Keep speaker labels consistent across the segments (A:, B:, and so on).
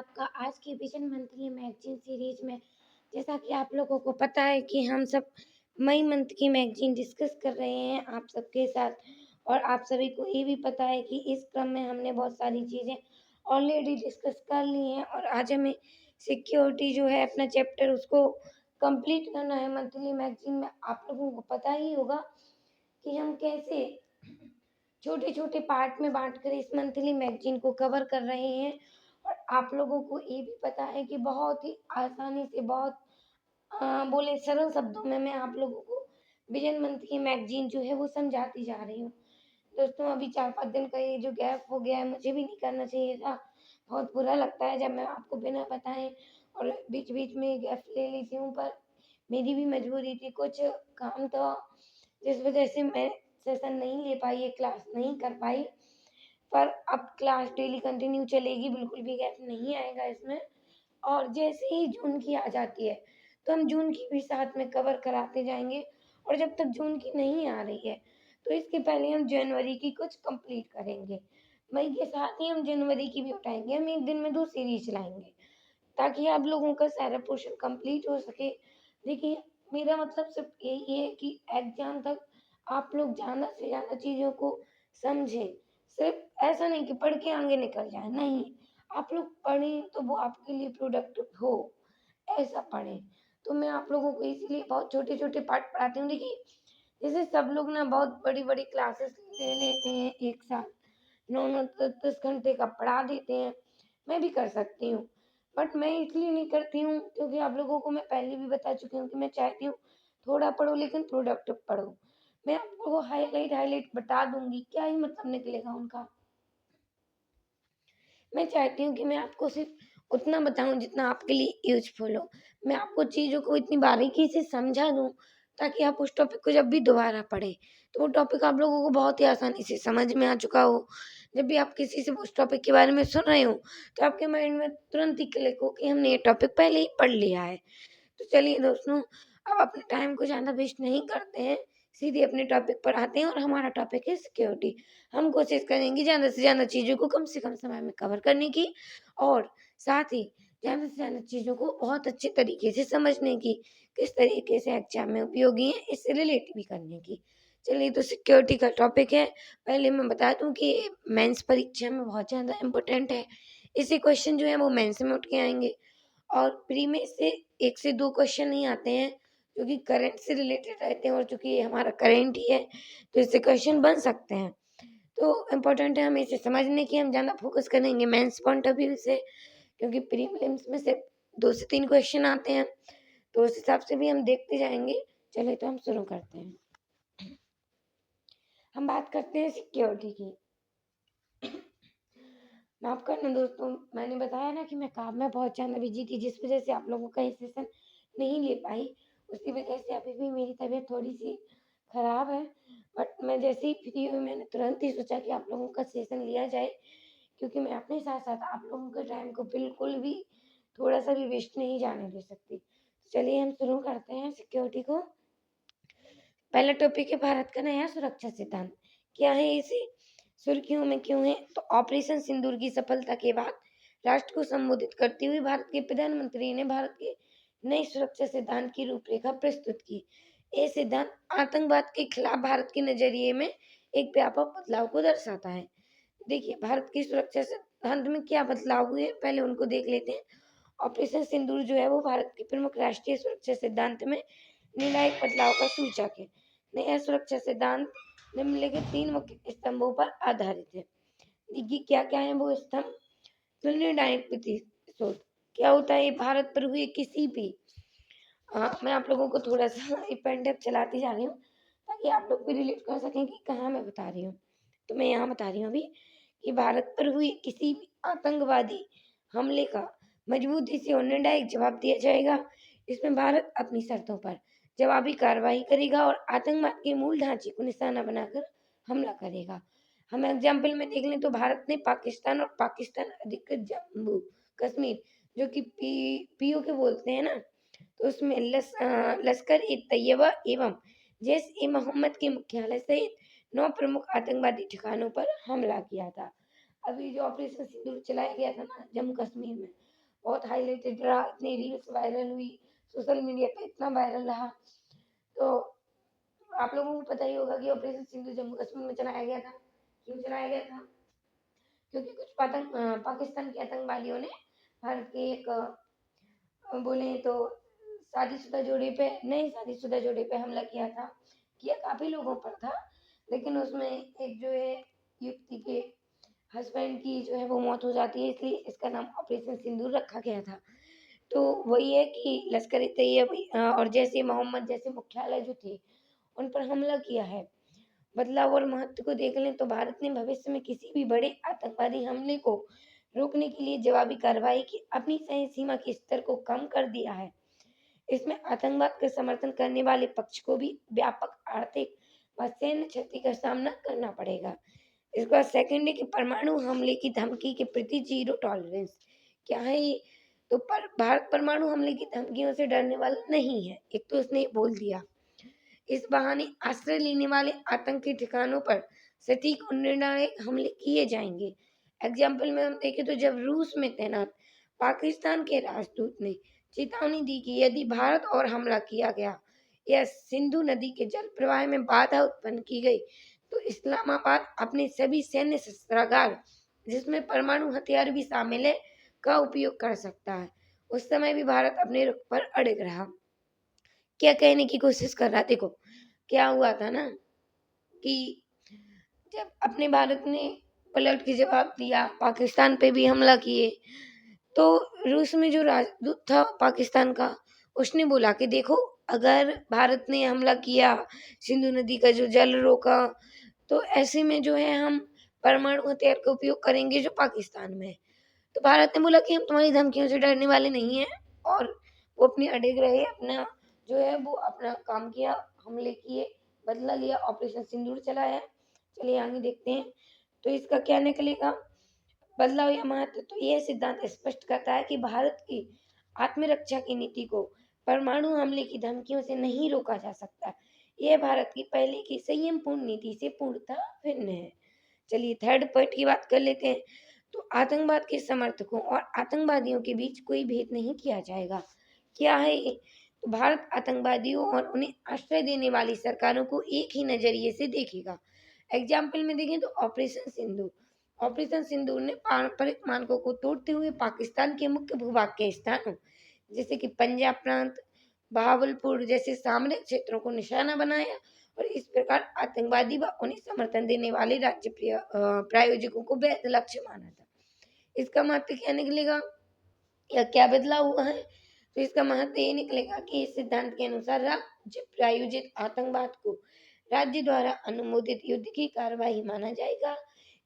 A: आपका आज के विजन मंथली मैगज़ीन सीरीज़ में जैसा कि आप लोगों को पता है कि हम सब मई मंथ की मैगज़ीन डिस्कस कर रहे हैं आप सबके साथ। और आप सभी को ये भी पता है कि इस क्रम में हमने बहुत सारी चीज़ें ऑलरेडी डिस्कस कर ली हैं और आज हमें सिक्योरिटी जो है अपना चैप्टर उसको कंप्लीट करना है मंथली मैगज़ीन में। आप लोगों को पता ही होगा कि हम कैसे छोटे-छोटे पार्ट में बाँटकर इस मंथली मैगज़ीन को कवर कर रहे हैं। और आप लोगों को ये भी पता है कि बहुत ही आसानी से बहुत बोले सरल शब्दों में मैं आप लोगों को विजन मंथ की मैगज़ीन जो है वो समझाती जा रही हूँ। दोस्तों अभी 4-5 दिन का ये जो गैप हो गया है मुझे भी नहीं करना चाहिए था। बहुत बुरा लगता है जब मैं आपको बिना बताए और बीच-बीच में गैप ले लेती हूँ, पर मेरी भी मजबूरी थी, कुछ काम था जिस वज़ह से मैं सेशन नहीं ले पाई, ये क्लास नहीं कर पाई। पर अब क्लास डेली कंटिन्यू चलेगी, बिल्कुल भी गैप नहीं आएगा इसमें। और जैसे ही जून की आ जाती है, तो हम जून की भी साथ में कवर कराते जाएँगे। और जब तक जून की नहीं आ रही है, तो इसके पहले हम जनवरी की कुछ कंप्लीट करेंगे। मई के साथ ही हम जनवरी की भी उठाएँगे, हम 1 दिन में 2 सीरीज़ चलाएँगे, ताकि आप लोगों का सारा पोर्शन कंप्लीट हो सके। देखिए, मेरा मतलब सिर्फ़ यही है कि एग्ज़ाम तक आप लोग ज़्यादा से ज़्यादा चीज़ों को समझें। सिर्फ़ ऐसा नहीं कि पढ़ के आगे निकल जाएँ, नहीं, आप लोग पढ़ें तो वो आपके लिए प्रोडक्टिव हो, ऐसा पढ़ें। तो मैं आप लोगों को इसीलिए बहुत छोटे-छोटे पार्ट पढ़ाती हूँ। देखिए, जैसे सब लोग ना बहुत बड़ी-बड़ी क्लासेस ले लेते हैं एक साथ, 9-9 10-10 घंटे का पढ़ा देते हैं, मैं भी कर सकती हूँ। बट मैं इसलिए नहीं करती हूँ क्योंकि आप लोगों को मैं पहले भी बता चुकी हूँ कि मैं चाहती हूँ थोड़ा पढ़ो लेकिन प्रोडक्टिव पढ़ो। मैं आपको हाइलाइट बता दूँगी, क्या ही मतलब निकलेगा उनका। मैं चाहती हूँ कि मैं आपको सिर्फ़ उतना बताऊँ जितना आपके लिए यूज़फुल हो। मैं आपको चीज़ों को इतनी बारीकी से समझा दूँ ताकि आप उस टॉपिक को जब भी दोबारा पढ़ें, तो वो टॉपिक आप लोगों को बहुत ही आसानी से समझ में आ चुका हो। जब भी आप किसी से उस टॉपिक के बारे में सुन रहे हो, तो आपके माइंड में तुरंत ही क्लिक हो कि हमने ये टॉपिक पहले ही पढ़ लिया है। तो चलिए दोस्तों, अब अपने टाइम को ज़्यादा वेस्ट नहीं करते हैं, सीधे अपने टॉपिक पर आते हैं और हमारा टॉपिक है सिक्योरिटी। हम कोशिश करेंगे ज़्यादा से ज़्यादा चीज़ों को कम से कम समय में कवर करने की और साथ ही ज़्यादा से ज़्यादा चीज़ों को बहुत अच्छे तरीके से समझने की, किस तरीके से एग्ज़ाम में उपयोगी है, इससे रिलेट भी करने की। चलिए तो सिक्योरिटी का टॉपिक है। पहले मैं बता दूँ कि मेंस परीक्षा में बहुत ज़्यादा इम्पोर्टेंट है। इससे क्वेश्चन जो है वो मेंस में उठ के आएँगे। और प्री में से 1 से 2 क्वेश्चन ही आते हैं, जो कि करंट से रिलेटेड रहते हैं और चूँकि ये हमारा करंट ही है, तो इससे क्वेश्चन बन सकते हैं। तो इम्पोर्टेंट है हमें इसे समझने की, हम ज़्यादा फ़ोकस करेंगे मेंस पॉइंट ऑफ व्यू से, क्योंकि प्रीलिम्स में सिर्फ 2 से 3 क्वेश्चन आते हैं, तो उस हिसाब से भी हम देखते जाएँगे। चलिए तो हम शुरू करते हैं। हम बात करते हैं सिक्योरिटी की। माफ़ करना दोस्तों, मैंने बताया ना कि मैं काम में बहुत ज़्यादा बिज़ी थी, जिस वज़ह से आप लोगों का ये सेशन नहीं ले पाई। उसी वज़ह से अभी भी मेरी तबीयत थोड़ी-सी ख़राब है। बट मैं जैसे ही फ्री हुई, मैंने तुरंत ही सोचा कि आप लोगों का सेशन लिया जाए, क्योंकि मैं अपने साथ-साथ आप लोगों के टाइम को बिल्कुल भी थोड़ा-सा भी वेस्ट नहीं जाने दे सकती। तो चलिए हम शुरू करते हैं सिक्योरिटी को। पहला टॉपिक है भारत का नया सुरक्षा सिद्धांत। क्या है इसे? सुर्खियों में क्यों है? तो ऑपरेशन सिंदूर की सफलता के बाद राष्ट्र को संबोधित करते हुए भारत के प्रधानमंत्री ने भारत के नए सुरक्षा सिद्धांत की रूपरेखा प्रस्तुत की। ये सिद्धांत आतंकवाद के खिलाफ भारत के नजरिए में एक व्यापक बदलाव को दर्शाता है। देखिए, भारत की सुरक्षा सिद्धांत में क्या बदलाव हुए, पहले उनको देख लेते हैं। ऑपरेशन सिंदूर जो है वो भारत के प्रमुख राष्ट्रीय सुरक्षा सिद्धांत में निर्णायक बदलाव का सूचक है। नया सुरक्षा सिद्धांत निम्नलिखित 3 मुख्य स्तंभों पर आधारित है। देखिए क्या-क्या है वो स्तंभ? तो निर्णायक प्रतिशोध क्या होता है? भारत पर हुए किसी भी मैं आप लोगों को थोड़ा-सा एक पेन ड्राइव चलाती जा रही हूँ, ताकि आप लोग भी रिलेट कर सकें कि कहाँ मैं बता रही हूँ। तो मैं यहाँ बता रही हूँ अभी कि भारत पर हुए किसी भी आतंकवादी हमले का मजबूती से और निर्णायक जवाब दिया जाएगा। इसमें भारत अपनी शर्तों पर जवाबी कार्रवाई करेगा और आतंकवाद के मूल ढांचे को निशाना बनाकर हमला करेगा। हम एग्ज़ाम्पल में देख लें तो भारत ने पाकिस्तान और पाकिस्तान अधिकृत जम्मू कश्मीर, जो कि पीओके बोलते हैं ना, तो उसमें लश्कर-ए-तैयबा एवं जैश-ए-मोहम्मद के मुख्यालय सहित 9 प्रमुख आतंकवादी ठिकानों पर हमला किया था। अभी जो ऑपरेशन सिंदूर चलाया गया था ना जम्मू कश्मीर में, बहुत हाईलाइटेड रहा, इतनी रील्स वायरल हुई, सोशल मीडिया पे इतना वायरल रहा। तो आप लोगों को पता ही होगा कि ऑपरेशन सिंधु जम्मू कश्मीर में चलाया गया था। क्यों चलाया गया था? क्योंकि कुछ पाकिस्तान के आतंकवादियों ने भारत के एक बोले तो शादीशुदा जोड़े पे, नए शादीशुदा जोड़े पे हमला किया था। किया काफी लोगों पर था, लेकिन उसमें एक जो है युवती के हस्बैंड की जो है वो मौत हो जाती है, इसलिए इसका नाम ऑपरेशन सिंदूर रखा गया था। तो वही है कि लश्कर ए तैयबा और जैसे मोहम्मद जैसे मुख्यालय जो थे उन पर हमला किया है। बदलाव और महत्व को देख लें तो भारत ने भविष्य में किसी भी बड़े आतंकवादी हमले को रोकने के लिए जवाबी कार्रवाई की अपनी सही सीमा के स्तर को कम कर दिया है। इसमें आतंकवाद का समर्थन करने वाले पक्ष को भी व्यापक आर्थिक व सैन्य क्षति का सामना करना पड़ेगा। इसके बाद सेकंड है कि परमाणु हमले की धमकी के प्रति जीरो टॉलरेंस। क्या है ये? तो भारत परमाणु हमले की धमकियों से डरने वाला नहीं है, एक तो उसने बोल दिया। इस बहाने आश्रय लेने वाले आतंकी ठिकानों पर सटीक और निर्णायक हमले किए जाएंगे। एग्जाम्पल में हम देखें तो जब रूस में तैनात पाकिस्तान के राजदूत ने चेतावनी दी कि यदि भारत और हमला किया गया या सिंधु नदी के जल प्रवाह में बाधा उत्पन्न की गई तो इस्लामाबाद अपने सभी सैन्य शस्त्रागार, जिसमें परमाणु हथियार भी शामिल है, का उपयोग कर सकता है। उस समय भी भारत अपने रुख पर अड़िग रहा। क्या कहने की कोशिश कर रहा? देखो क्या हुआ था ना कि जब अपने भारत ने पलट के जवाब दिया, पाकिस्तान पे भी हमला किए, तो रूस में जो राजदूत था पाकिस्तान का, उसने बोला कि देखो अगर भारत ने हमला किया, सिंधु नदी का जो जल रोका, तो ऐसे में जो है हम परमाणु हथियार का उपयोग करेंगे जो पाकिस्तान में है। तो भारत ने बोला कि हम तुम्हारी धमकियों से डरने वाले नहीं हैं, और वो अपनी अड़िग रहे, अपना जो है वो अपना काम किया, हमले किए, बदला लिया, ऑपरेशन सिंदूर चलाया। चलिए आगे देखते हैं। तो इसका क्या निकलेगा बदलाव या महत्व? तो यह सिद्धांत स्पष्ट करता है कि भारत की आत्मरक्षा की नीति को परमाणु हमले की धमकियों से नहीं रोका जा सकता। यह भारत की पहले की संयमपूर्ण नीति से पूर्णतः भिन्न है। चलिए थर्ड पॉइंट की बात कर लेते हैं। तो आतंकवाद के समर्थकों और आतंकवादियों के बीच कोई भेद नहीं किया जाएगा। क्या है ये? तो भारत आतंकवादियों और उन्हें आश्रय देने वाली सरकारों को एक ही नजरिए से देखेगा। एग्जाम्पल में देखें तो ऑपरेशन सिंदूर। ऑपरेशन सिंदूर ने पारंपरिक मानकों को तोड़ते हुए पाकिस्तान के मुख्य भूभाग के स्थानों जैसे कि पंजाब प्रांत, बहावलपुर जैसे सामरिक क्षेत्रों को निशाना बनाया, और इस प्रकार आतंकवादी व उन्हें समर्थन देने वाले राज्य प्रायोजकों को वैध लक्ष्य माना था। इसका महत्व क्या निकलेगा या क्या बदलाव हुआ है? तो इसका महत्व ये निकलेगा कि इस सिद्धांत के अनुसार राज्य प्रायोजित आतंकवाद को राज्य द्वारा अनुमोदित युद्ध की कार्यवाही माना जाएगा।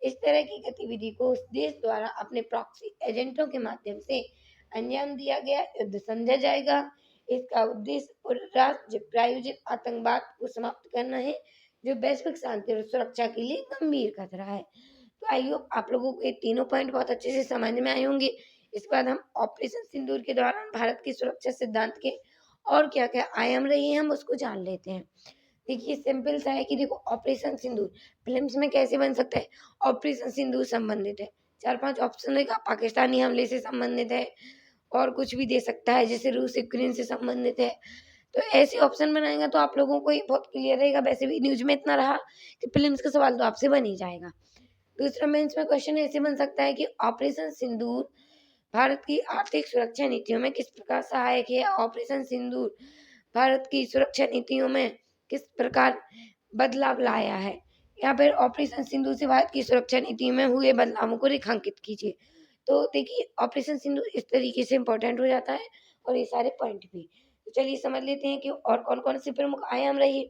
A: इस तरह की गतिविधि को उस देश द्वारा अपने प्रॉक्सी एजेंटों के माध्यम से अंजाम दिया गया युद्ध समझा जाएगा। इसका उद्देश्य और राज्य प्रायोजित आतंकवाद को समाप्त करना है, जो वैश्विक शांति और सुरक्षा के लिए गंभीर खतरा है। तो आई होप आप लोगों को ये तीनों पॉइंट बहुत अच्छे से समझ में आए होंगे। इसके बाद हम ऑपरेशन सिंदूर के दौरान भारत की सुरक्षा सिद्धांत के और क्या क्या आयाम रहे हैं हम उसको जान लेते हैं। देखिए सिंपल सा है कि देखो ऑपरेशन सिंदूर फिल्म्स में कैसे बन सकता है। ऑपरेशन सिंदूर संबंधित है, 4-5 ऑप्शन देगा, पाकिस्तानी हमले से संबंधित है, और कुछ भी दे सकता है जैसे रूस यूक्रेन से संबंधित है। तो ऐसे ऑप्शन बनाएगा तो आप लोगों को ये बहुत क्लियर रहेगा। वैसे भी न्यूज में इतना रहा कि फिल्म्स का सवाल तो आपसे बन ही जाएगा। दूसरा मेंस में क्वेश्चन ऐसे बन सकता है कि ऑपरेशन सिंदूर भारत की आर्थिक सुरक्षा नीतियों में किस प्रकार सहायक है। ऑपरेशन सिंदूर भारत की सुरक्षा नीतियों में किस प्रकार बदलाव लाया है, या फिर ऑपरेशन सिंदूर से भारत की सुरक्षा नीति में हुए बदलावों को रेखांकित कीजिए। तो देखिए ऑपरेशन सिंदूर इस तरीके से इम्पोर्टेंट हो जाता है, और ये सारे पॉइंट भी। तो चलिए समझ लेते हैं कि और कौन कौन से प्रमुख आयाम रहे।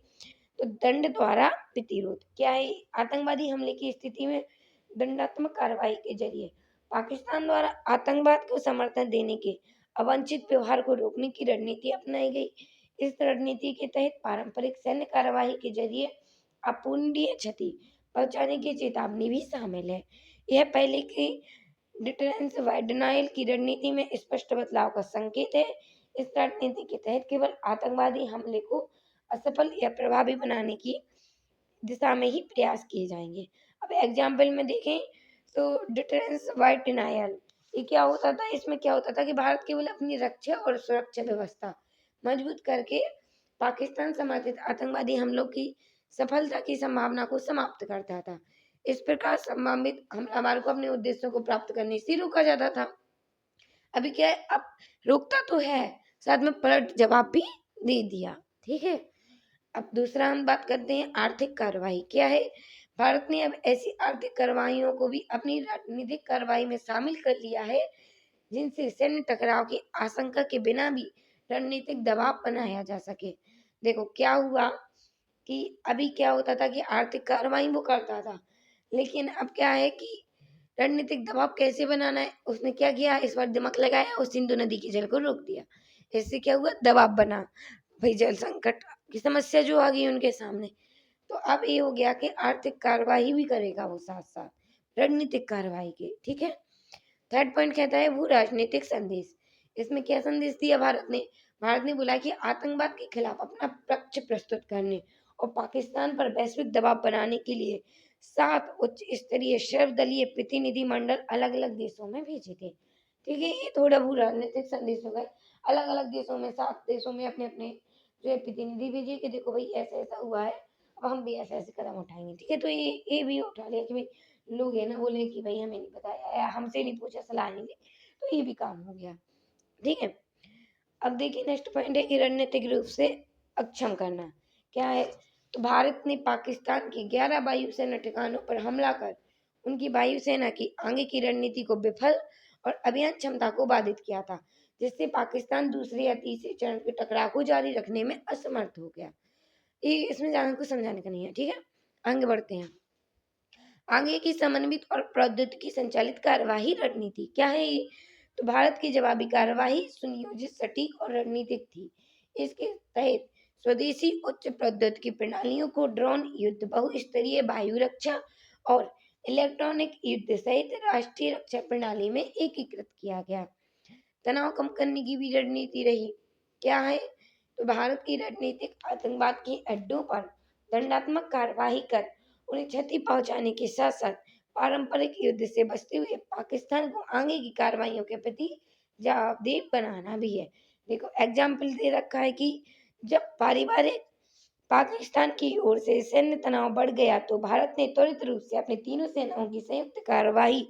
A: तो दंड द्वारा प्रतिरोध क्या है? आतंकवादी हमले की स्थिति में दंडात्मक कार्रवाई के जरिए पाकिस्तान द्वारा आतंकवाद को समर्थन देने के अवांछित व्यवहार को रोकने की रणनीति अपनाई गई। इस रणनीति के तहत पारंपरिक सैन्य कार्रवाई के जरिए अपूरणीय क्षति पहुंचाने की चेतावनी भी शामिल है। यह पहले की डिटरेंस व डिनायल की रणनीति में स्पष्ट बदलाव का संकेत है। इस रणनीति के तहत केवल आतंकवादी हमले को असफल या प्रभावी बनाने की दिशा में ही प्रयास किए जाएंगे। अब एग्जाम्पल में देखें तो डिटरेंस व डिनायल, ये क्या होता था, इसमें क्या होता था कि भारत केवल अपनी रक्षा और सुरक्षा व्यवस्था मजबूत करके पाकिस्तान समर्थित आतंकवादी हमलों की सफलता की संभावना को समाप्त करता था। इस प्रकार संभावित हमलावर को अपने उद्देश्यों को प्राप्त करने से रोका जाता था। अभी क्या है, अब रोकता तो है, साथ में पलट जवाब भी दे दिया। ठीक है, अब दूसरा हम बात करते हैं आर्थिक कार्रवाई क्या है। भारत ने अब ऐसी आर्थिक कार्रवाइयों को भी अपनी राजनीतिक कार्रवाई में शामिल कर लिया है जिनसे सैन्य टकराव की आशंका के बिना भी रणनीतिक दबाव बनाया जा सके। देखो क्या हुआ कि अभी क्या होता था कि आर्थिक कार्रवाई वो करता था, लेकिन अब क्या है कि रणनीतिक दबाव कैसे बनाना है, उसने क्या किया, इस बार दिमाग लगाया और सिंधु नदी के जल को रोक दिया। इससे क्या हुआ, दबाव बना, भाई जल संकट की समस्या जो आ गई उनके सामने। तो अब ये हो गया कि आर्थिक कार्रवाई भी करेगा वो साथ साथ रणनीतिक कार्रवाई के। ठीक है, थर्ड पॉइंट कहता है वो राजनीतिक संदेश। इसमें क्या संदेश दिया भारत ने बोला कि आतंकवाद के खिलाफ अपना पक्ष प्रस्तुत करने और पाकिस्तान पर वैश्विक दबाव बनाने के लिए 7 उच्च स्तरीय सर्वदलीय प्रतिनिधि मंडल अलग अलग देशों में भेजे थे। ठीक है, ये थोड़ा वो राजनीतिक संदेश हो गए। अलग अलग देशों में 7 देशों में अपने अपने जो है प्रतिनिधि भेजे कि देखो भाई ऐसा ऐसा हुआ है, अब हम भी ऐसे ऐसे कदम उठाएंगे। ठीक है, तो ये भी उठा लिया कि भाई लोग है ना बोले कि भाई हमें नहीं बताया या हमसे नहीं पूछा, सलाह नहीं दी, तो ये भी काम हो गया। ठीक है, अब देखिए नेक्स्ट पॉइंट है कि रणनीतिक रूप से अक्षम करना क्या है। तो भारत ने पाकिस्तान के 11 वायुसेना ठिकानों पर हमला कर उनकी वायुसेना की आगे की रणनीति को विफल और अभियान क्षमता को बाधित किया था, जिससे पाकिस्तान दूसरे या तीसरे चरण के टकराव को जारी रखने में असमर्थ हो गया। ये इसमें ज्यादा कुछ समझाने का नहीं है। ठीक है, आगे बढ़ते हैं। आगे की समन्वित और प्रौद्योगिकी संचालित कार्यवाही रणनीति क्या है ये। तो भारत की जवाबी कार्यवाही सुनियोजित, सटीक और रणनीतिक थी। इसके तहत स्वदेशी उच्च प्रौद्योगिकी प्रणालियों को ड्रोन युद्ध, बहुस्तरीय वायु रक्षा और इलेक्ट्रॉनिक युद्ध सहित राष्ट्रीय रक्षा प्रणाली में एकीकृत किया गया। तनाव कम करने की भी रणनीति रही क्या है। तो भारत की रणनीतिक आतंकवाद के अड्डों पर दंडात्मक कार्यवाही कर उन्हें क्षति पहुंचाने के साथ साथ पारंपरिक युद्ध से बचते हुए पाकिस्तान को आगे की कार्रवाइयों के प्रति जवाबदेह बनाना भी है। देखो एग्जाम्पल दे रखा है कि जब पारिवारिक पाकिस्तान की ओर से सैन्य तनाव बढ़ गया तो भारत ने त्वरित रूप से अपनी तीनों सेनाओं की संयुक्त कार्रवाई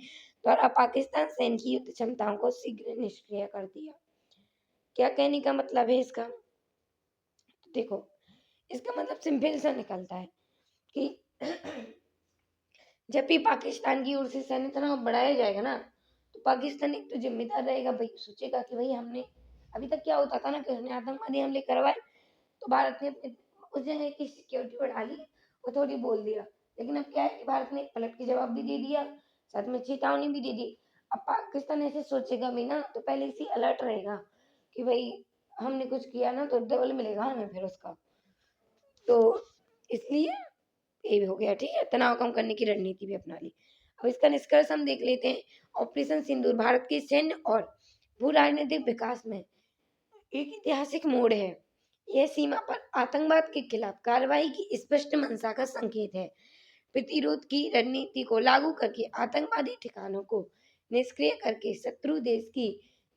A: द्वारा पाकिस्तान सैन्य की युद्ध क्षमताओं को शीघ्र निष्क्रिय कर दिया। क्या कहने का मतलब है इसका, देखो इसका मतलब सिंपल सा निकलता है कि जब भी पाकिस्तान की ओर से सैन्य तनाव बढ़ाया जाएगा ना, तो पाकिस्तान एक तो जिम्मेदार रहेगा, भाई सोचेगा कि भाई हमने अभी तक क्या होता था ना कि उसने आतंकवादी हमले करवाए तो भारत ने अपने उस जगह की सिक्योरिटी बढ़ा ली और थोड़ी बोल दिया। लेकिन अब क्या है कि भारत ने पलट के जवाब भी दे दिया, साथ में चेतावनी भी दे दी। अब पाकिस्तान ऐसे सोचेगा भी ना तो पहले से अलर्ट रहेगा कि भाई हमने कुछ किया ना तो डबल मिलेगा हमें फिर उसका। तो इसलिए ये भी हो गया। ठीक है, तनाव कम करने की रणनीति भी अपना ली। अब इसका निष्कर्ष हम देख लेते हैं। ऑपरेशन सिंदूर भारत के सैन्य और भू राजनीतिक विकास में एक ऐतिहासिक मोड़ है। यह सीमा पर आतंकवाद के खिलाफ कार्रवाई की स्पष्ट मंशा का संकेत है। प्रतिरोध की रणनीति को लागू करके आतंकवादी ठिकानों को निष्क्रिय करके शत्रु देश की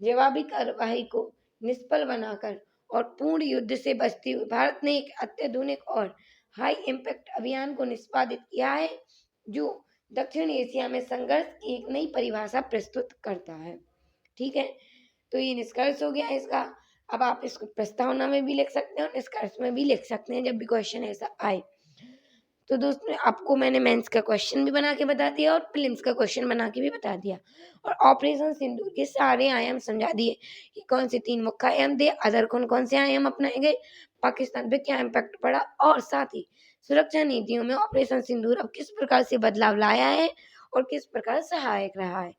A: जवाबी कार्रवाई को निष्फल बनाकर और पूर्ण युद्ध से बचते हुए भारत ने एक अत्याधुनिक और हाई इम्पैक्ट अभियान को निष्पादित किया है जो दक्षिण एशिया में संघर्ष की एक नई परिभाषा प्रस्तुत करता है। ठीक है, तो ये निष्कर्ष हो गया इसका। अब आप इसको प्रस्तावना में भी लिख सकते हैं और निष्कर्ष में भी लिख सकते हैं जब भी क्वेश्चन ऐसा आए। तो दोस्तों आपको मैंने मेंस का क्वेश्चन भी बना के बता दिया और प्रीलिम्स का क्वेश्चन बना के भी बता दिया और ऑपरेशन सिंदूर के सारे आयाम समझा दिए कि कौन से 3 मुख्य आयाम थे, अदर कौन कौन से आयाम अपनाए गए, पाकिस्तान पे क्या इम्पैक्ट पड़ा और साथ ही सुरक्षा नीतियों में ऑपरेशन सिंदूर अब किस प्रकार से बदलाव लाया है और किस प्रकार सहायक रहा है।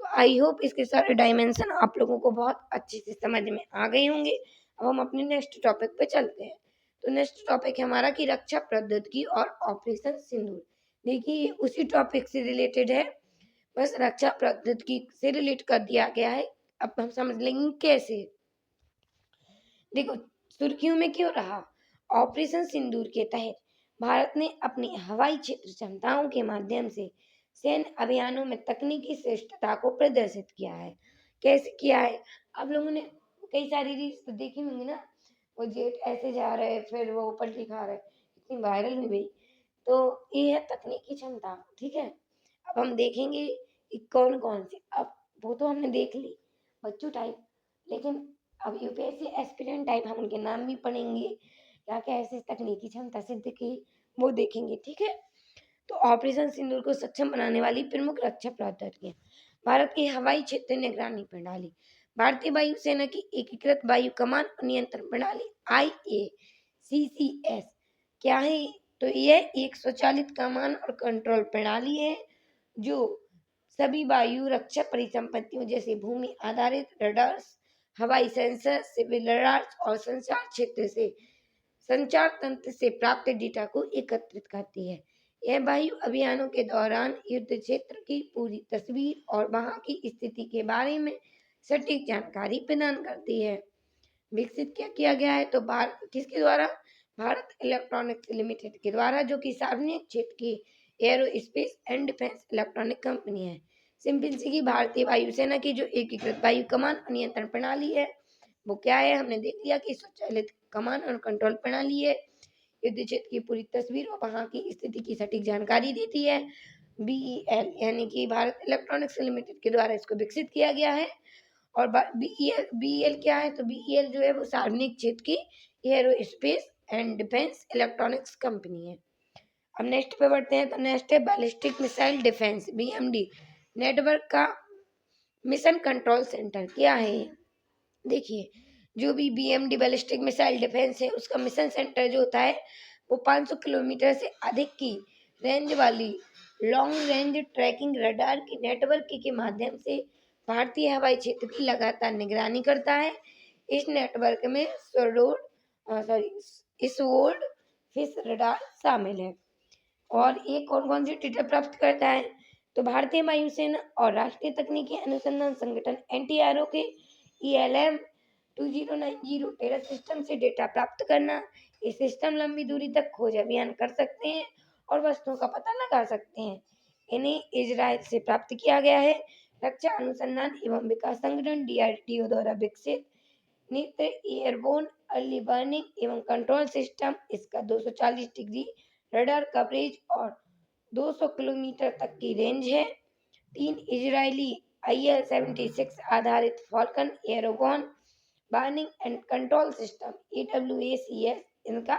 A: तो आई होप इसके सारे डायमेंशन आप लोगों को बहुत अच्छे से समझ में आ गए होंगे। अब हम अपने नेक्स्ट टॉपिक पे चलते हैं। तो नेक्स्ट टॉपिक है हमारा कि रक्षा प्रौद्योगिकी और ऑपरेशन सिंदूर। देखिए उसी टॉपिक से रिलेटेड है, बस रक्षा प्रौद्योगिकी से रिलेट कर दिया गया है। अब हम समझ लेंगे कैसे। देखो सुर्खियों में क्यों रहा, ऑपरेशन सिंदूर के तहत भारत ने अपनी हवाई क्षेत्र क्षमताओं के माध्यम से सैन्य अभियानों में तकनीकी श्रेष्ठता को प्रदर्शित किया है। कैसे किया है? आप लोगों ने कई सारी रील्स तो देखी होंगी ना, वो जेट ऐसे जा रहे फिर वो पलटी खा रहे, इतनी वायरल हुई भाई। तो ये है तकनीकी क्षमता, ठीक है। अब हम देखेंगे कि कौन कौन से, अब वो तो हमने देख ली बच्चों टाइप, लेकिन अब यूपीएससी एस्पिरेंट टाइप हम उनके नाम भी पढ़ेंगे, क्या क्या ऐसी तकनीकी क्षमता सिद्ध की वो देखेंगे, ठीक है। तो ऑपरेशन सिंदूर को सक्षम बनाने वाली प्रमुख रक्षा प्रौद्योगिकियां, भारत की हवाई क्षेत्र निगरानी प्रणाली, भारतीय वायुसेना की एकीकृत वायु कमान और नियंत्रण प्रणाली IACCS क्या है? तो यह एक स्वचालित कमान और कंट्रोल प्रणाली है जो सभी वायु रक्षा परिसंपत्तियों जैसे भूमि आधारित रडार्स, हवाई सेंसर, सिविल रडार्स और संचार क्षेत्र से संचार तंत्र से प्राप्त डेटा को एकत्रित करती है। यह वायु अभियानों के दौरान युद्ध क्षेत्र की पूरी तस्वीर और वहां की स्थिति के बारे में सटीक जानकारी प्रदान करती है। विकसित क्या किया गया है? तो भारत किसके द्वारा? भारत इलेक्ट्रॉनिक्स लिमिटेड के द्वारा, जो कि सार्वजनिक क्षेत्र की aerospace and defence electronic company है। सिंपल सी की भारतीय वायुसेना की जो एकीकृत वायु कमान और नियंत्रण प्रणाली है वो क्या है? हमने देख लिया कि स्वचालित कमान और कंट्रोल प्रणाली है, युद्ध क्षेत्र की पूरी तस्वीर और वहां की स्थिति की सटीक जानकारी देती है। BEL यानी कि भारत इलेक्ट्रॉनिक्स लिमिटेड के द्वारा इसको विकसित किया गया है। और BEL क्या है? तो BEL जो है वो सार्वजनिक क्षेत्र की aerospace and defence electronics company है। अब नेक्स्ट पे बढ़ते हैं, तो नेक्स्ट है ballistic missile defence BMD network का मिशन कंट्रोल सेंटर क्या है? देखिए, जो भी BMD बैलिस्टिक मिसाइल डिफेंस है उसका मिशन सेंटर जो होता है वो 500 किलोमीटर से अधिक की रेंज वाली लॉन्ग रेंज ट्रैकिंग रडार की नेटवर्क के माध्यम से भारतीय हवाई क्षेत्र की लगातार निगरानी करता है। इस नेटवर्क में स्वोर्ड फिश रडार शामिल है। और ये कौन कौन सी डेटा प्राप्त करता है? तो भारतीय वायुसेना और राष्ट्रीय तकनीकी अनुसंधान संगठन NTRO के ELM 2090 टेरर सिस्टम से डेटा प्राप्त करना। ये सिस्टम लंबी दूरी तक खोज अभियान कर सकते हैं और वस्तुओं का पता लगा सकते हैं। इन्हें इजराइल से प्राप्त किया गया है। रक्षा अनुसंधान एवं विकास संगठन DRDO द्वारा विकसित नित्र एयरबोर्न अर्ली वार्निंग एवं कंट्रोल सिस्टम, इसका 240 डिग्री रडार कवरेज और 200 किलोमीटर तक की रेंज है। 3 इजरायली IL-76 आधारित Falcon airborne warning and control system AWACS, इनका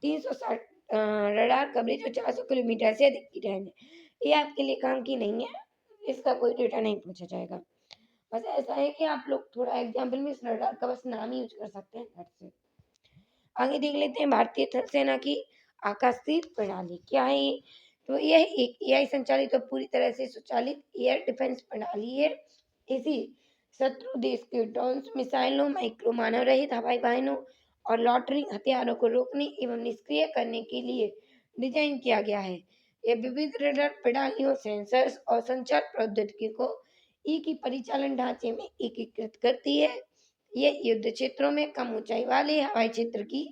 A: 360 रडार कवरेज और 400 किलोमीटर से अधिक की रेंज है। ये आपके लिए काम की नहीं है, इसका कोई डेटा नहीं पूछा जाएगा। बस ऐसा है कि आप लोग थोड़ा एग्जाम्पल में इस रडार का बस नाम ही यूज कर सकते हैं घर से। आगे देख लेते हैं भारतीय थल सेना की आकाशीय प्रणाली क्या है ये? तो यह एक AI संचालित और पूरी तरह से स्वचालित एयर डिफेंस प्रणाली है। इसी शत्रु देश के ड्रोन्स, मिसाइलों, माइक्रो मानव रहित हवाई वाहनों और लॉटरिंग हथियारों को रोकने एवं निष्क्रिय करने के लिए डिजाइन किया गया है। यह विविध रडार प्रणालियों, सेंसर्स और संचार प्रौद्योगिकी को एक ही परिचालन ढांचे में एकीकृत करती है। ये युद्ध क्षेत्रों में कम ऊंचाई वाले हवाई क्षेत्र की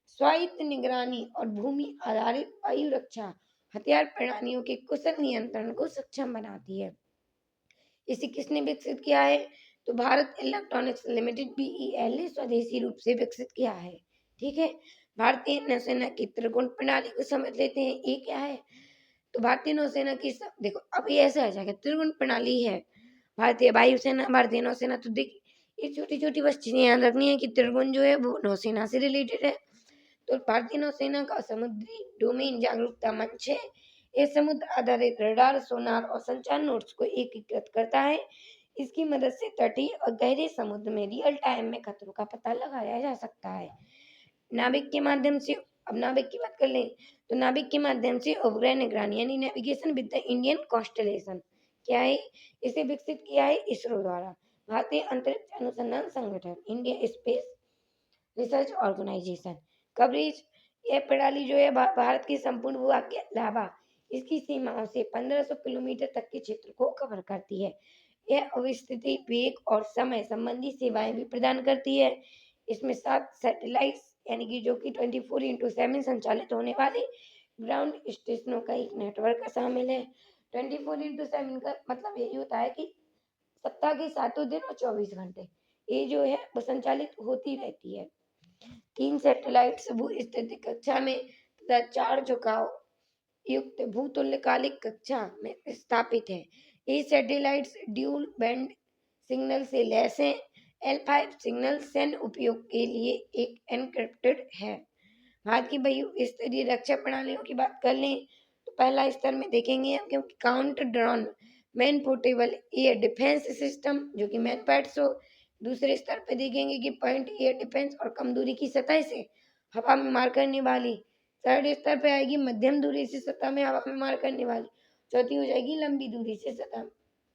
A: स्वायत्त निगरानी और भूमि आधारित वायु रक्षा हथियार प्रणालियों के कुशल नियंत्रण को सक्षम बनाती है। इसे किसने विकसित किया है? तो भारत इलेक्ट्रॉनिक्स लिमिटेड BEL ने स्वदेशी रूप से विकसित किया है, ठीक है। भारतीय नौसेना की त्रिकोण प्रणाली को समझ लेते हैं, ये क्या है? तो भारतीय नौसेना की देखो अब ये ऐसा आ जाएगा, त्रिकोण प्रणाली है भारतीय वायुसेना, भारतीय नौसेना। तो देखिए ये छोटी छोटी बस चीजें याद रखनी है कि त्रिकोण जो है वो नौसेना से रिलेटेड है। तो भारतीय नौसेना का समुद्री डोमेन जागरूकता मंच है। ये समुद्र आधारित रडार, सोनार और संचार नोड्स को एकीकृत करता है। इसकी मदद से तटीय और गहरे समुद्र में रियल टाइम में खतरों का पता लगाया जा सकता है। नाविक के माध्यम से, अब नाविक की बात कर लें, तो नाविक के माध्यम से उपग्रह निगरानी यानी navigation with the Indian constellation क्या है? इसे विकसित किया है इसरो द्वारा। भारतीय अंतरिक्ष अनुसंधान संगठन, India space research organisation coverage, यह प्रणाली जो है भारत के संपूर्ण भूभाग के अलावा इसकी सीमाओं से 1500 किलोमीटर तक के क्षेत्र को कवर करती है। यह अवस्थिति, वेग और समय संबंधी सेवाएं भी प्रदान करती है। इसमें 7 सैटेलाइट्स यानी कि जो कि 24/7 संचालित होने वाले ग्राउंड स्टेशनों का एक नेटवर्क शामिल है। 24/7 का मतलब यही होता है कि सप्ताह के सातों दिन और 24 घंटे ये जो है वो संचालित होती रहती है। 3 सैटेलाइट्स भू स्थिति कक्षा में तथा 4 झुकाव युक्त भूतुल्यकालिक कक्षा में स्थापित है। ये सैटेलाइट्स ड्यूल बैंड सिग्नल से लैस हैं। L5 सिग्नल सैन्य उपयोग के लिए एक एन्क्रिप्टेड है। भारत की बहु स्तरीय रक्षा प्रणालियों की बात कर लें तो पहला स्तर में देखेंगे हम क्योंकि counter drone man portable air defence system जो कि मैन पैड्स हो। दूसरे स्तर पे देखेंगे कि पॉइंट एयर डिफेंस और कम दूरी की सतह से हवा में मार करने वाली। थर्ड स्तर पे आएगी मध्यम दूरी से सतह में हवा में मार करने वाली। चौथी हो जाएगी लंबी दूरी से सतह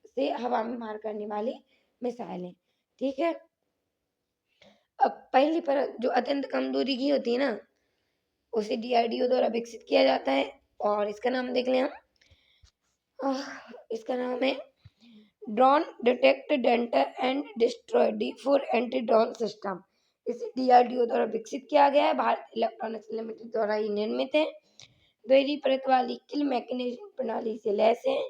A: से हवा में मार करने वाली मिसाइलें। ठीक है, अब पहली परत जो अत्यंत कम दूरी की होती है ना उसे DRDO द्वारा विकसित किया जाता है और इसका नाम देख लें हम। इसका नाम है drone detect denter and destroy D4 anti drone system. इसे DRDO द्वारा विकसित किया गया है। भारत इलेक्ट्रॉनिक्स लिमिटेड द्वारा ये निर्मित है। दोहरी परत वाली किल मैकेनिज्म प्रणाली से लैस है।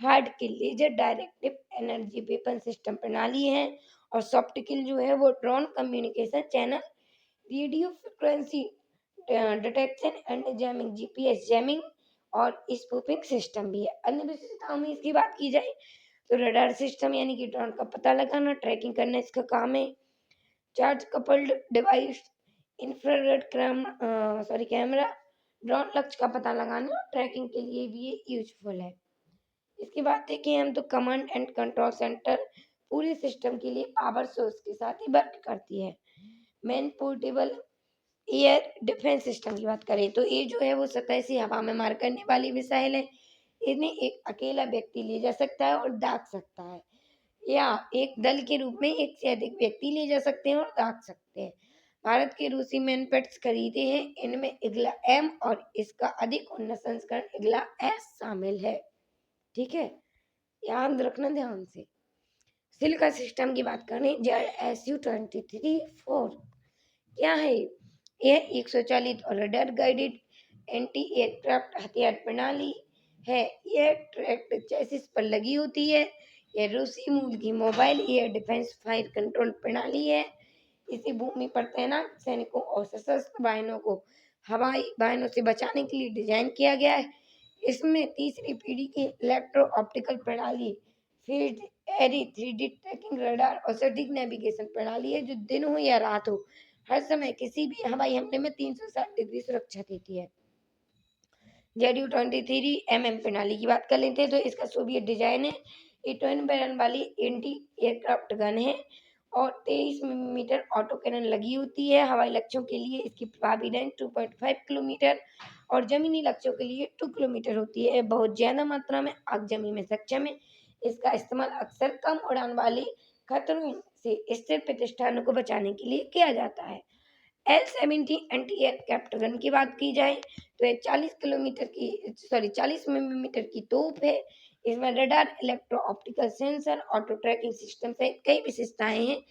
A: Hard kill laser directive energy weapon system प्रणाली है और सॉफ्ट किल जो है वो drone communication channel radio frequency detection and jamming GPS jamming और स्पूफिंग सिस्टम भी है। अन्य विशेषताओं में इसकी बात की जाए तो रडार सिस्टम यानी कि ड्रोन का पता लगाना ट्रैकिंग करना इसका काम है। Charge coupled device infrared camera drone लक्ष्य का पता लगाने और ट्रैकिंग के लिए भी ये यूजफुल है। इसकी बात देखें हम तो कमांड एंड कंट्रोल सेंटर पूरे सिस्टम के लिए पावर सोर्स के साथ ही वर्क करती है। Man portable air defence system की बात करें तो ये जो है वो सतह से हवा में मार करने वाली मिसाइल है। इन्हें एक अकेला व्यक्ति ले जा सकता है और दाग सकता है या एक दल के रूप में एक से अधिक व्यक्ति ले जा सकते हैं और दाग सकते हैं। भारत के रूसी मैनपेट्स खरीदे हैं। इनमें इग्ला M और इसका अधिक उन्नत संस्करण इग्ला S शामिल है। ठीक है, याद रखना ध्यान से। सिल्का सिस्टम की बात करें ZSU-23-4 क्या है? यह एक स्वचालित और रडार गाइडेड एंटी एयरक्राफ्ट हथियार प्रणाली है। यह ट्रैक्ड चेसिस पर लगी होती है। यह रूसी मूल की mobile air defence fire control प्रणाली है। इसे भूमि पर तैनात सैनिकों और सशस्त्र वाहिनियों को हवाई वाहनों से बचाने के लिए डिजाइन किया गया है। इसमें तीसरी पीढ़ी की इलेक्ट्रो ऑप्टिकल प्रणाली फील्ड एरी 3D ट्रैकिंग रडार और सटीक नेविगेशन प्रणाली है जो दिन हो या रात हो हर समय किसी भी हवाई हमले में 360 डिग्री सुरक्षा देती है। ZU-23 प्रणाली की बात कर लेते हैं तो इसका सोवियत डिजाइन है। ये ट्विन बैरल वाली एंटी एयरक्राफ्ट गन है और 23 मिलीमीटर ऑटो कैनन लगी होती है। हवाई लक्ष्यों के लिए इसकी प्रभावी रेंज 2.5 किलोमीटर और जमीनी लक्ष्यों के लिए 2 किलोमीटर होती है। बहुत ज्यादा मात्रा में आगजनी में सक्षम है। इसका इस्तेमाल अक्सर कम उड़ान वाले खतरों से स्थिर प्रतिष्ठानों को बचाने के लिए किया जाता है। L-70 एंटी एयरक्राफ्ट गन की बात की जाए तो ये 40 मिलीमीटर की तोप है। इसमें radar electro optical sensor auto tracking system सहित कई विशेषताएं हैं।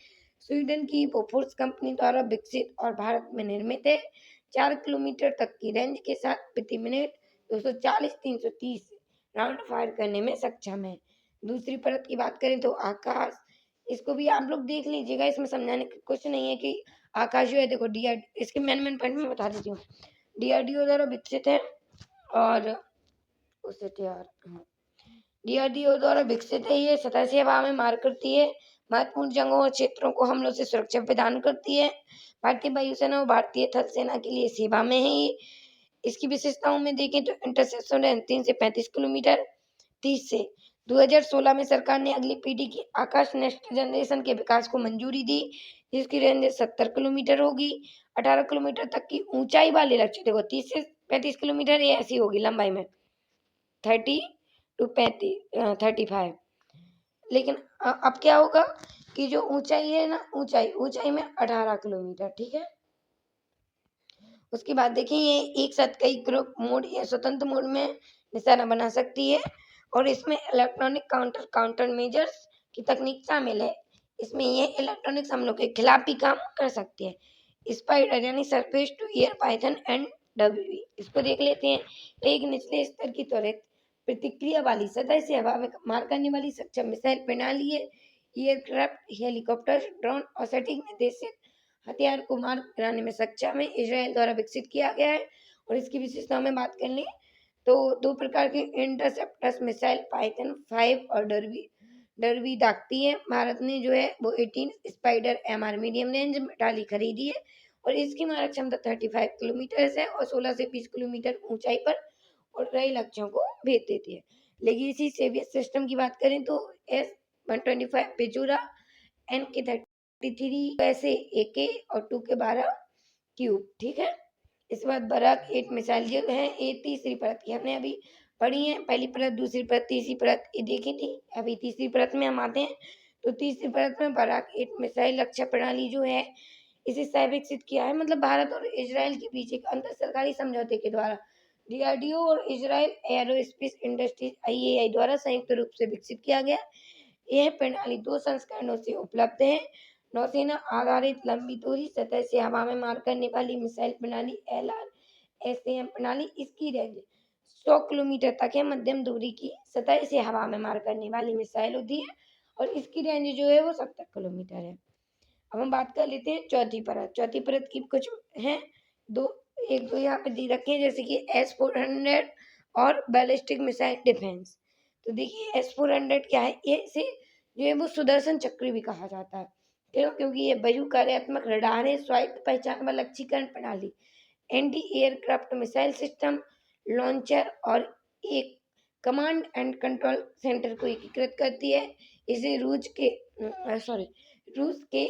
A: स्वीडन की बोफोर्स कंपनी द्वारा विकसित और भारत में निर्मित है। 4 किलोमीटर तक की रेंज के साथ प्रति मिनट 240-330 राउंड फायर करने में सक्षम है। दूसरी परत की बात करें तो आकाश, इसको भी आप लोग देख लीजिएगा। इसमें समझाने का कुछ नहीं है कि आकाश जो है देखो इसके मेन पॉइंट में बता देती हूँ। DRDO द्वारा विकसित है और उसे DRDO द्वारा विकसित है। ये सतह से हवा में मार करती है। महत्वपूर्ण जगहों और क्षेत्रों को हमलों से सुरक्षा प्रदान करती है। भारतीय वायुसेना और भारतीय थल सेना के लिए सेवा में है ये। इसकी विशेषताओं में देखें तो इंटरसेप्शन रेंज 3 से 35 किलोमीटर 30 से 2016 में सरकार ने अगली पीढ़ी की आकाश नेक्स्ट जनरेशन के विकास को मंजूरी दी जिसकी रेंज 70 किलोमीटर होगी। 18 किलोमीटर तक की ऊंचाई वाले लक्ष्य देखो 30 से 35 किलोमीटर ये ऐसी होगी लंबाई में 30 to 35। लेकिन अब क्या होगा कि जो ऊंचाई है ना ऊंचाई में 18 किलोमीटर। ठीक है, उसके बाद देखिए ये एक साथ कई ग्रुप मोड या स्वतंत्र मोड में निशाना बना सकती है और इसमें इलेक्ट्रॉनिक काउंटर मेजर्स की तकनीक शामिल है। इसमें ये इलेक्ट्रॉनिक हमलों के खिलाफ भी काम कर सकते हैं। स्पाइडर यानी surface to air python and WE इसको देख लेते हैं। एक निचले स्तर की त्वरित प्रतिक्रिया वाली सतह से हवा में मार करने वाली सक्षम मिसाइल प्रणाली है। एयरक्राफ्ट, हेलीकॉप्टर, ड्रोन और सटीक निर्देशित हथियार को मार गिराने में सक्षम है। इजराइल द्वारा विकसित किया गया है। और इसकी विशेषताओं में बात कर लें तो दो प्रकार के इंटरसेप्टर्स मिसाइल पाइथन 5 और डरवी दागती है। भारत ने जो है वो 18 spider MR medium range missile खरीदी है और इसकी मारक क्षमता 35 किलोमीटर है और 16 से 20 किलोमीटर ऊंचाई पर और कई लक्ष्यों को भेज देती है। लेगेसी सेवियर सिस्टम की बात करें तो S-125 पेजोरा NK-33 ऐसे AK और 2K-12 क्यूब, ठीक है। इसके बाद बराक 8 मिसाइल जो है ये तीसरी परत की हमने अभी पढ़ी है। पहली परत, दूसरी परत, तीसरी परत ये देखी थी। अभी तीसरी परत में हम आते हैं। तो तीसरी परत में बराक 8 मिसाइल रक्षा प्रणाली जो है इसे सह विकसित किया है। मतलब भारत और इजराइल के बीच एक अंतर सरकारी समझौते के द्वारा DRDO और इजराइल एरोस्पेस इंडस्ट्रीज IAI द्वारा संयुक्त रूप से विकसित किया गया। यह प्रणाली 2 संस्करणों से उपलब्ध है। नौसेना आधारित लंबी दूरी सतह से हवा में मार करने वाली मिसाइल प्रणाली LRSAM प्रणाली, इसकी रेंज 100 किलोमीटर तक है। मध्यम दूरी की सतह से हवा में मार करने वाली मिसाइल होती है और इसकी रेंज जो है वो 70 किलोमीटर है। अब हम बात कर लेते हैं चौथी परत। चौथी परत की कुछ हैं, एक दो यहाँ पे दे रखे हैं, जैसे कि S-400 और बैलिस्टिक मिसाइल डिफेंस। तो देखिए S-400 क्या है, ये इसे जो है वो सुदर्शन चक्र भी कहा जाता है। क्यों? क्योंकि ये बहुकार्यात्मक रडार है, स्वायत्त पहचान व लक्ष्यीकरण प्रणाली, anti aircraft missile system, launcher और एक कमांड एंड कंट्रोल सेंटर को एकीकृत करती है। इसे रूस के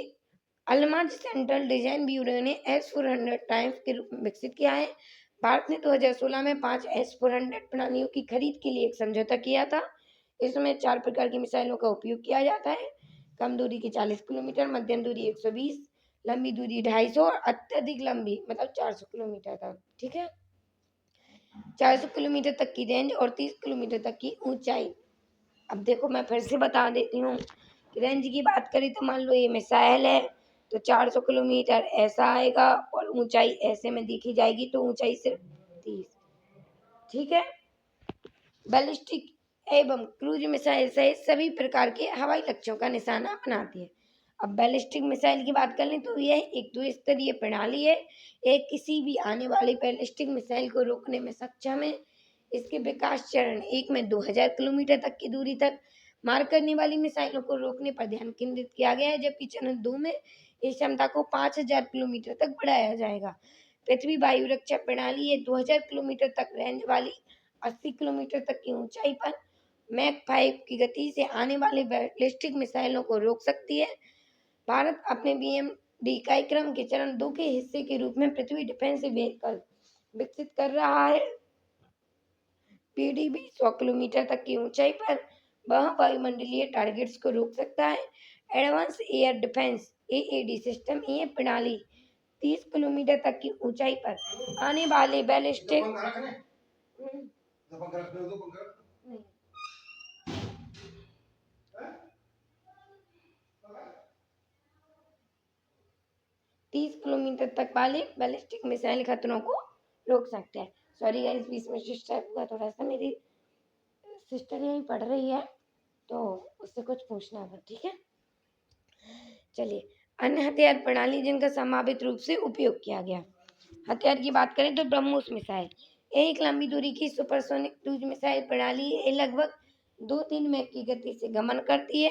A: अलमाज सेंट्रल डिजाइन ब्यूरो ने S-400 टाइम्स के रूप में विकसित किया है। भारत ने 2016 में 5 S-400 प्रणालियों की खरीद के लिए एक समझौता किया था। इसमें 4 प्रकार की मिसाइलों का उपयोग किया जाता है। कम दूरी की 40 किलोमीटर, मध्यम दूरी 120, लंबी दूरी 250 और अत्यधिक लंबी मतलब 400 किलोमीटर तक, ठीक है। 400 किलोमीटर तक की रेंज और 30 किलोमीटर तक की ऊंचाई। अब देखो मैं फिर से बता देती हूँ। रेंज की बात करें तो मान लो ये मिसाइल है तो 400 किलोमीटर ऐसा आएगा और ऊंचाई ऐसे में देखी जाएगी तो ऊंचाई सिर्फ 30, ठीक है। बैलिस्टिक एवं क्रूज मिसाइल सहित सभी प्रकार के हवाई लक्ष्यों का निशाना बनाती है। अब बैलिस्टिक मिसाइल की बात कर लें तो यह एक द्विस्तरीय प्रणाली है। यह किसी भी आने वाली बैलिस्टिक मिसाइल को रोकने में सक्षम है। इसके विकास चरण 1 में 2000 किलोमीटर तक की दूरी तक मार करने वाली मिसाइलों को रोकने पर ध्यान केंद्रित किया गया है, जबकि चरण 2 में इस क्षमता को 5000 किलोमीटर तक बढ़ाया जाएगा। पृथ्वी वायु रक्षा प्रणाली ये 2000 किलोमीटर तक रेंज वाली 80 किलोमीटर तक की ऊंचाई पर मैक 5 की गति से आने वाले बैलिस्टिक मिसाइलों को रोक सकती है। भारत अपने BMD कार्यक्रम के चरण 2 के हिस्से के रूप में पृथ्वी डिफेंस व्हीकल विकसित कर रहा है। PDB 100 किलोमीटर तक की ऊंचाई पर वह वायुमंडलीय टारगेट्स को रोक सकता है। Advance air defence AAD system, ये प्रणाली 30 किलोमीटर तक की ऊंचाई पर आने वाले बैलिस्टिक 30 किलोमीटर तक वाले बैलिस्टिक मिसाइल खतरों को रोक सकते हैं। सॉरी गाइस, बीच में डिस्टर्ब हुआ थोड़ा सा, मेरी सिस्टर यहीं पढ़ रही है तो उससे कुछ पूछना था, ठीक है। चलिए, अन्य हथियार प्रणाली जिनका संभावित रूप से उपयोग किया गया। हथियार की बात करें तो ब्रह्मोस मिसाइल एक लंबी दूरी की सुपरसोनिक क्रूज मिसाइल प्रणाली है। लगभग 2-3 मैक की गति से गमन करती है।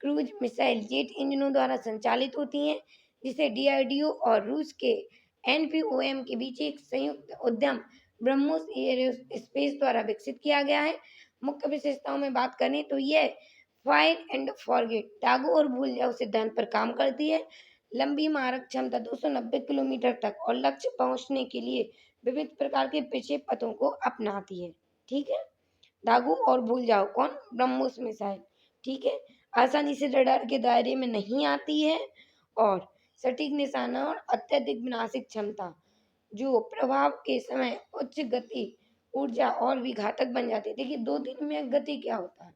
A: क्रूज मिसाइल जेट इंजनों द्वारा संचालित होती हैं, जिसे DRDO और रूस के NPOM के बीच एक संयुक्त उद्यम ब्रह्मोस एयरोस्पेस द्वारा विकसित किया गया है। मुख्य विशेषताओं में बात करें तो यह फायर एंड फॉरगेट, दागो और भूल जाओ सिद्धांत पर काम करती है। लंबी मारक क्षमता 290 किलोमीटर तक और लक्ष्य पहुंचने के लिए विविध प्रकार के पेचे पथों को अपनाती है, ठीक है। दागो और भूल जाओ कौन? ब्रह्मोस मिसाइल, ठीक है। आसानी से रडार के दायरे में नहीं आती है और सटीक निशाना और अत्यधिक विनाशिक क्षमता, जो प्रभाव के समय उच्च गति ऊर्जा और भी घातक बन जाती है। देखिए 2-3 में गति क्या होता है,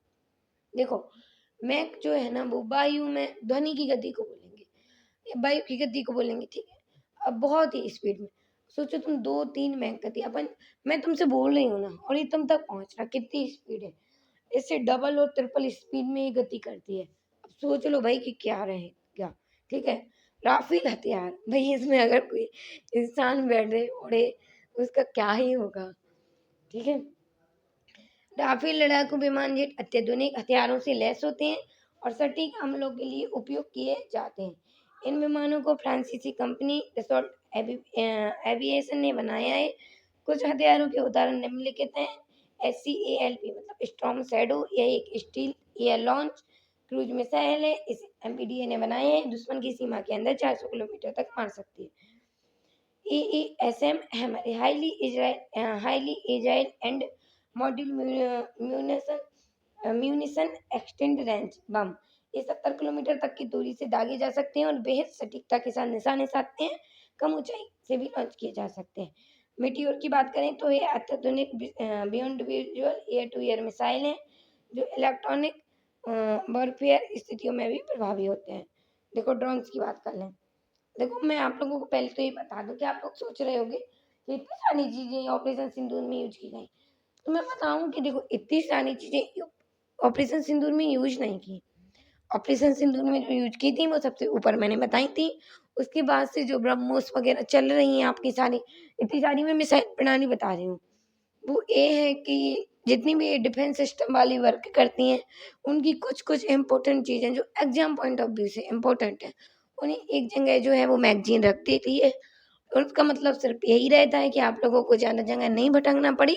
A: देखो मैक जो है ना वो वायु में ध्वनि की गति को बोलेंगे, वायु की गति को बोलेंगे, ठीक है। अब बहुत ही स्पीड में सोचो तुम 2-3 मैक गति अपन मैं तुमसे बोल रही हूँ ना और ये तुम तक पहुँच रहा, कितनी स्पीड है। इससे डबल और ट्रिपल स्पीड में ये गति करती है। अब सोच लो भाई कि क्या रहेगा, ठीक है? राफेल हथियार, भई इसमें अगर कोई इंसान बैठे उड़े, उसका क्या ही होगा, ठीक है? राफेल लड़ाकू विमान जेट अत्याधुनिक हथियारों से लैस होते हैं और सटीक हमलों के लिए उपयोग किए जाते हैं। इन विमानों को फ्रांसीसी कंपनी डसॉल्ट एविएशन ने बनाया है। कुछ हथियारों के उदाहरण निम्नलिखित हैं। SCALP मतलब स्टॉर्म शैडो, यह एक steel air launch cruise missile है। इसे MBDA ने बनाया है। दुश्मन की सीमा के अंदर 400 किलोमीटर तक मार सकती है। AESM hammer highly agile and module munition extend range bomb. ये 70 किलोमीटर तक की दूरी से दागे जा सकते हैं और बेहद सटीकता के साथ निशाने साधते हैं। कम ऊंचाई से भी लॉन्च किए जा सकते हैं। मीटियोर की बात करें तो ये अत्याधुनिक beyond visual air to air missile हैं जो इलेक्ट्रॉनिक वॉरफेयर स्थितियों में भी प्रभावी होते हैं। देखो ड्रोन्स की बात कर लें। देखो मैं आप लोगों को पहले तो ये बता दूं कि आप लोग सोच रहे होंगे कि इतनी सारी चीजें ऑपरेशन सिंदूर में यूज की गई, तो मैं बताऊं कि देखो इतनी सारी चीजें ऑपरेशन सिंदूर में यूज नहीं की। ऑपरेशन सिंदूर में जो यूज की थी वो सबसे ऊपर मैंने बताई थी। उसके बाद से जो ब्रह्मोस वगैरह चल रही हैं आपकी सारी, इतनी सारी मैं मिसाइल प्रणाली बता रही हूँ। वो ये है कि जितनी भी ये डिफेंस सिस्टम वाली वर्क करती हैं उनकी कुछ कुछ इम्पोर्टेंट चीज़ें जो एग्जाम पॉइंट ऑफ व्यू से इम्पोर्टेंट है उन्हें एक जगह जो है वो मैगजीन रख देती है। और उसका मतलब सिर्फ यही रहता है कि आप लोगों को ज़्यादा जगह नहीं भटकना पड़े,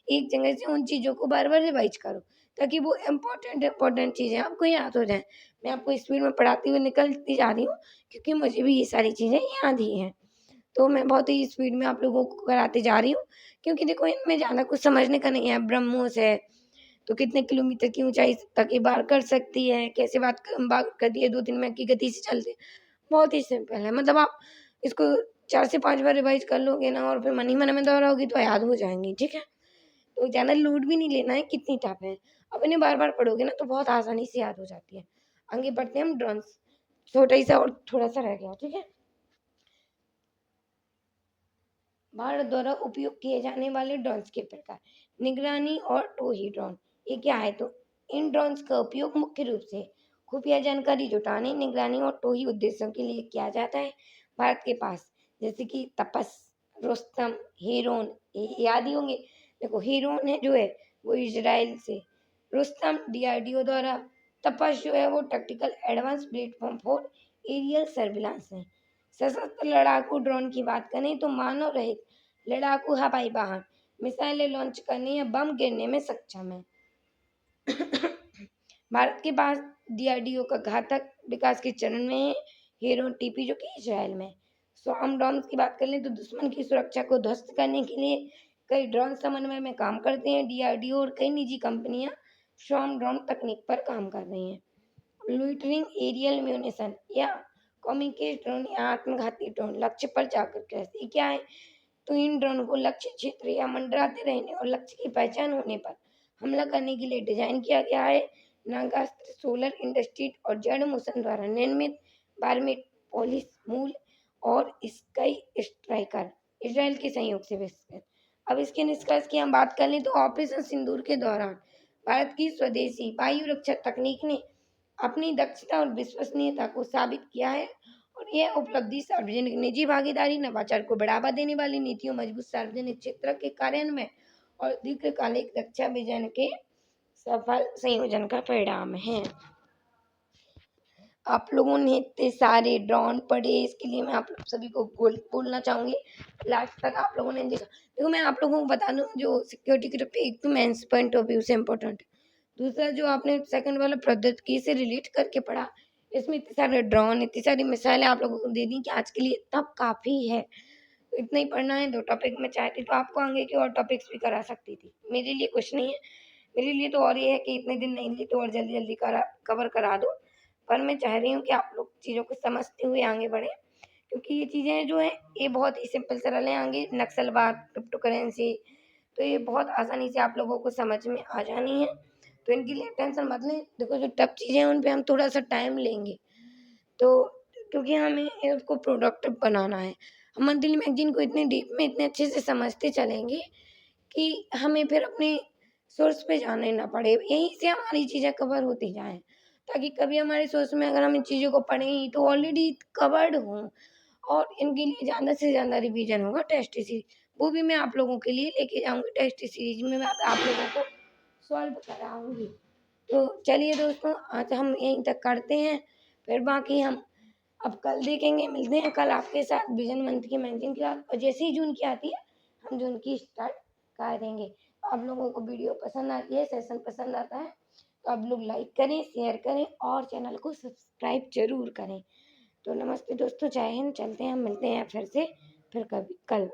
A: एक जगह से उन चीज़ों को बार बार रिवाइज करो ताकि वो इम्पोर्टेंट इम्पोर्टेंट चीज़ें आपको याद हो जाएं। मैं आपको स्पीड में पढ़ाती हुई निकलती जा रही हूँ क्योंकि मुझे भी ये सारी चीज़ें याद ही हैं। तो मैं बहुत ही स्पीड में आप लोगों को कराते जा रही हूँ क्योंकि देखो इनमें ज़्यादा कुछ समझने का नहीं है। ब्रह्मोस है तो कितने किलोमीटर की ऊंचाई तक ये बार कर सकती है, कैसे बात करती है, 2-3 मैक की गति से चलती है। बहुत ही सिंपल है, मतलब आप इसको 4 से 5 बार रिवाइज कर लोगे ना और फिर मन ही मन में दोहराओगे तो याद हो जाएंगी, ठीक है? तो ज़्यादा लोड भी नहीं लेना है कितनी टफ है। अब इन्हें बार बार पढ़ोगे ना तो बहुत आसानी से याद हो जाती है। आगे बढ़ते हैं हम ड्रोन्स, छोटा ही सा और थोड़ा सा रह गया, ठीक है? भारत द्वारा उपयोग किए जाने वाले ड्रोन्स के प्रकार, निगरानी और टोही ड्रोन। ये क्या है? तो इन ड्रोन्स का उपयोग मुख्य रूप से खुफिया जानकारी जुटाने, निगरानी और टोही उद्देश्यों के लिए किया जाता है। भारत के पास जैसे कि तपस, रुस्तम, हेरोन, ये याद ही होंगे। देखो हेरोन है जो है वो इजराइल से, रुस्तम DRDO द्वारा, तपस जो है वो tactical advance platform for aerial surveillance है। सशस्त्र लड़ाकू ड्रोन की बात करें तो मानव रहित लड़ाकू हवाई वाहन मिसाइलें लॉन्च करने या बम गिरने में सक्षम है। भारत के पास DRDO का घातक विकास के चरण में है। हेरोन TP जो कि इजराइल में। स्वार्म ड्रोन की बात कर लें तो दुश्मन की सुरक्षा को ध्वस्त करने के लिए कई ड्रोन समन्वय में काम करते हैं। DRDO और कई निजी कंपनियां स्वार्म ड्रोन तकनीक पर काम कर रही हैं। लॉइटरिंग एरियल म्यूनिशन या कम्युनिकेट ड्रोन या आत्मघाती ड्रोन लक्ष्य पर जाकर कैसे क्या है? तो इन ड्रोन को लक्ष्य क्षेत्र या मंडराते रहने और लक्ष्य की पहचान होने पर हमला करने के लिए डिजाइन किया गया है। नागास्त्र सोलर इंडस्ट्री और जेड मोशन द्वारा निर्मित बारमेट पॉलिस मूल और स्काई स्ट्राइकर इसराइल के सहयोग से विकसित। अब इसके निष्कर्ष की हम बात कर लें तो ऑपरेशन सिंदूर के दौरान भारत की स्वदेशी वायु रक्षा तकनीक ने अपनी दक्षता और विश्वसनीयता को साबित किया है और यह उपलब्धि सार्वजनिक निजी भागीदारी, नवाचार को बढ़ावा देने वाली नीतियों, मजबूत सार्वजनिक क्षेत्र के कार्यान्वयन और दीर्घकालिक रक्षा विजन के सफल संयोजन का परिणाम है। आप लोगों ने इतने सारे ड्रोन पढ़े, इसके लिए मैं आप लोग सभी को बोलना चाहूंगी लास्ट तक आप लोगों ने देखा। देखो मैं आप लोगों को बता दूं जो सिक्योरिटी की तरफ एक तो मेंस पॉइंट ऑफ व्यू से इम्पोर्टेंट है, दूसरा जो आपने सेकंड वाला प्रौद्योगिकी से रिलेट करके पढ़ा, इसमें इतने सारे ड्रोन, इतनी सारी मिसाइलें आप लोगों को दे दी कि आज के लिए तब काफ़ी है। तो इतना ही पढ़ना है, 2 टॉपिक मैं चाहती तो आपको आगे के और टॉपिक्स भी करा सकती थी। मेरे लिए कुछ नहीं है, मेरे लिए तो और ये है कि इतने दिन नहीं लिए तो और जल्दी-जल्दी कवर करा दो। पर मैं चाह रही हूँ कि आप लोग चीज़ों को समझते हुए आगे बढ़ें क्योंकि ये चीज़ें जो हैं ये बहुत ही सिंपल सरल हैं। आगे नक्सलवाद, क्रिप्टो करेंसी तो ये बहुत आसानी से आप लोगों को समझ में आ जानी है। तो इनके लिए टेंशन मत लें। देखो जो टफ चीज़ें हैं उन पे हम थोड़ा-सा टाइम लेंगे। तो क्योंकि हमें उसको प्रोडक्टिव बनाना है। हम मंथली मैगज़ीन को इतने डीप में इतने अच्छे से समझते चलेंगे कि हमें फिर अपने सोर्स पे जाना ही ना पड़े। यहीं से हमारी चीज़ें कवर होती जाएँ, ताकि कभी हमारे सोर्स में अगर हम इन चीज़ों को पढ़ें ही तो ऑलरेडी कवर्ड हों और इनके लिए ज़्यादा से ज़्यादा रिवीजन होगा टेस्ट सीरीज़। वो भी मैं आप लोगों के लिए लेके जाऊँगी टेस्ट सीरीज़ में, मैं आप लोगों को सॉल्व कराऊँगी। तो चलिए दोस्तों, आज हम यहीं तक करते हैं, फिर बाकी हम अब कल देखेंगे, मिलते हैं कल आपके साथ विज़न मंथ की मैगज़ीन के साथ, और जैसे ही जून की आती है, हम जून की स्टार्ट कर देंगे। आप लोगों को वीडियो पसंद आती है, सेशन पसंद आता है, तो आप लोग लाइक करें, शेयर करें और चैनल को सब्सक्राइब ज़रूर करें। तो नमस्ते दोस्तों, जय हिंद। चलते हैं, हम मिलते हैं फिर से, फिर कभी कल।